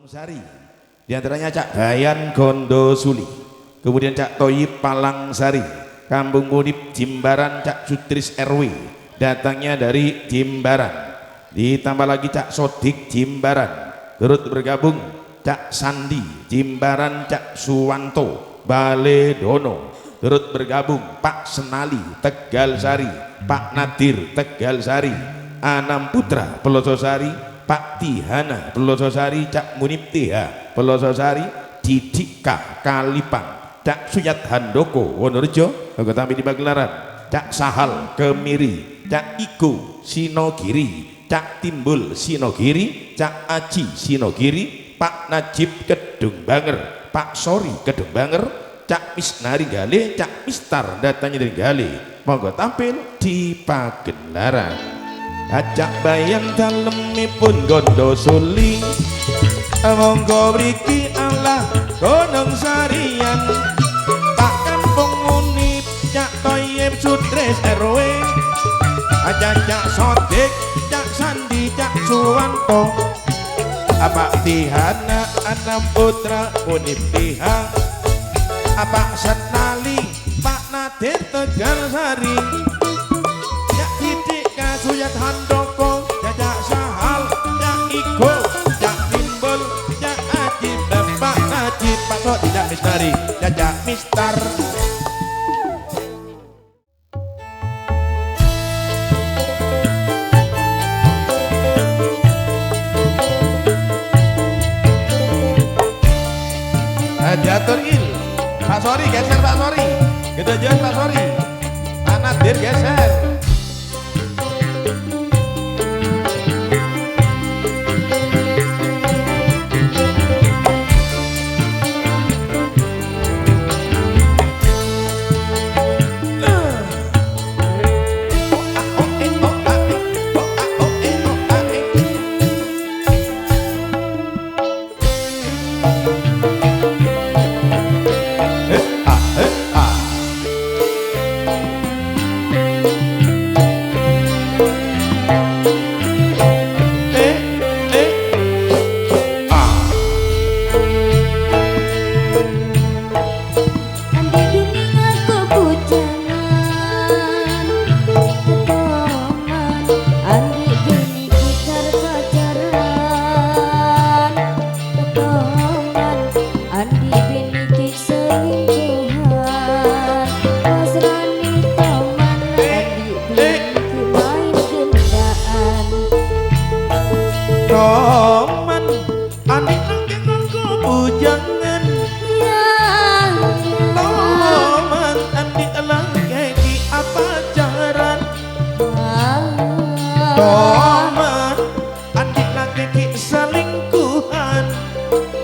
Sari, di antaranya Cak Bayan Gondosuli, kemudian Cak Toyib Palangsari, Kampung Munib Jimbaran, Cak Sutris RW datangnya dari Jimbaran, ditambah lagi Cak Sodik Jimbaran, turut bergabung Cak Sandi Jimbaran, Cak Suwanto Baledono, turut bergabung Pak Senali Tegal Sari, Pak Nadir Tegal Sari, Anam Putra Pelososari, Pak Tihana Pelososari, Cak Munib TH Pelososari, Didika Kalipang, Cak Suyat Handoko Wonorejo, Kami di Pagelaran, Cak Sahal Kemiri, Cak Iko Sinogiri, Cak Timbul Sinogiri, Cak Aji Sinogiri, Pak Najib Kedung Banger, Pak Sori Kedung Banger, Cak Misnari Gale, Cak Mistar datanya dari Gale, monggo tampil di Pagelaran. Ajak bayang dalemipun Gondosuli, monggo mriki Allah Gunung Sarian, Pak Kampung Munib Cak Toyib Sutris RW, Cak Sodik, Cak Sandi, Cak Suwanto, Pak Tihana Anam Putra Munib TH, Pak Senali, Pak Nadir Tegal Sari, Cak Didika Suyat Handoko, Cak Sahal, Cak Iko, Cak Timbul, Cak Aji, Pak Najib, Pak Sodik, Cak Misnari, Cak Mistar. Diatur il, Pak Sori geser, Pak Sori kedajan, Pak Sori Pak Nadir geser.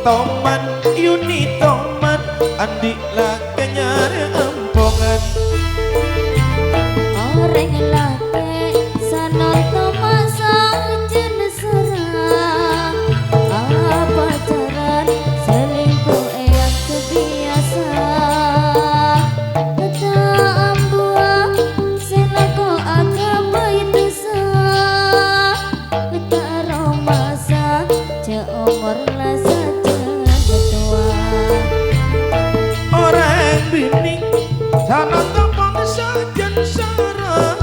Toman Yuni Toman Andi lake nyari empongan, orang lake sanoto masang jenis serang, apa jaran selingkuh yang kebiasaan, tak buang selako agama itu sah, tak romasa seumur lasa bini sana topong sajen sarang,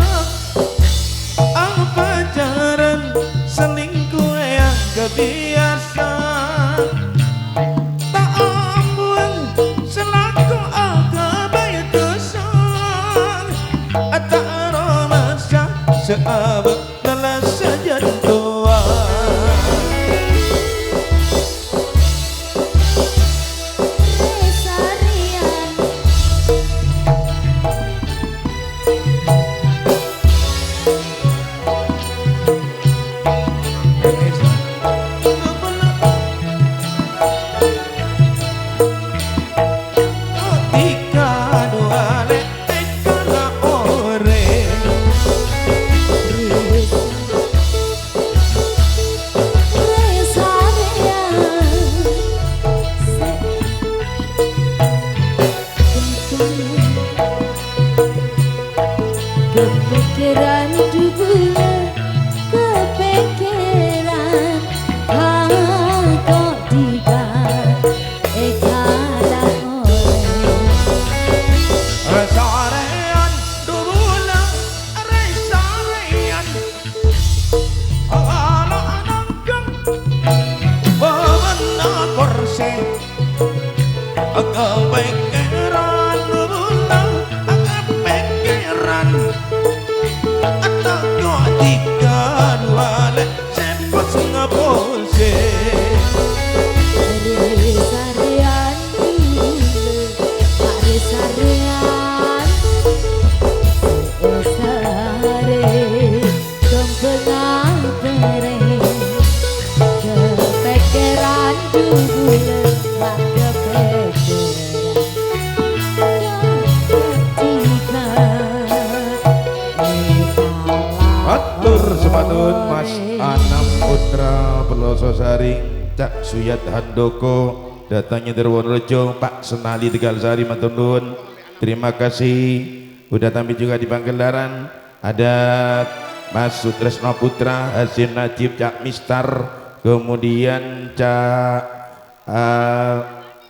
apa jaran selingkuh yang kebiasaan, tak ambuang selaku agama itu sang, tak romasa seabad lelah sajen tua. kepekeran ulang kepekeran atau kau tiga dua lek sepos ngapose Sarian Sarian Sare Kempengang tereng Kepekeran dulu Bak kepekeran Atur sematun Mas Anam Putra Peloso Saring Cak Suyat Handoko datangnya dari Wonorejo Pak Senali Tegal Sari matur nuwun terima kasih udah tampil juga di Pangandaran ada Mas Sutresno Putra Hasim Najib Cak Mistar kemudian Cak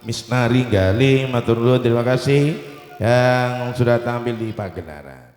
Misnari Gali matur nuwun terima kasih yang sudah tampil di Pangandaran.